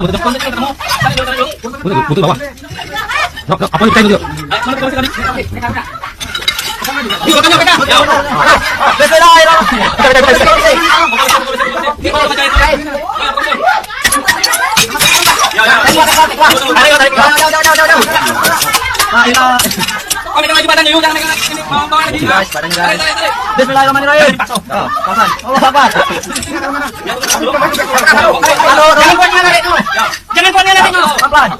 Butuh bawah. Apa nih dia? Bismillahirrahmanirrahim. Jangan kuat nyala itu. Pelan.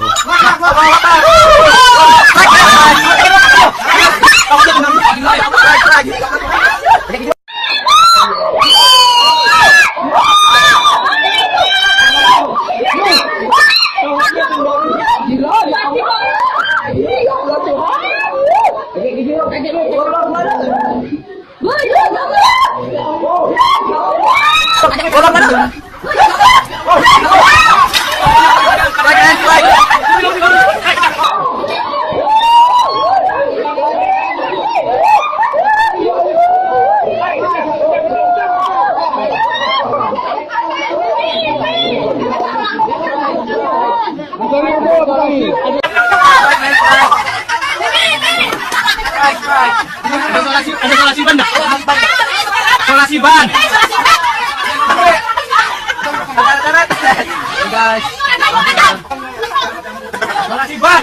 Ada solasi ban enggak? Solasi ban. Guys. Solasi ban.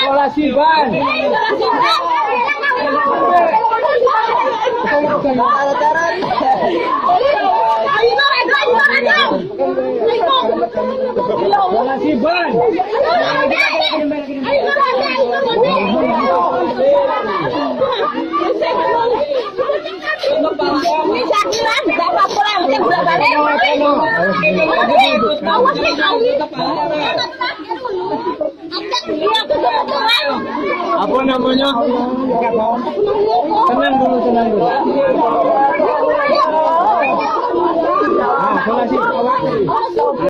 Solasi ban. Apa namanya? Tenang dulu, tenang dulu. Nah,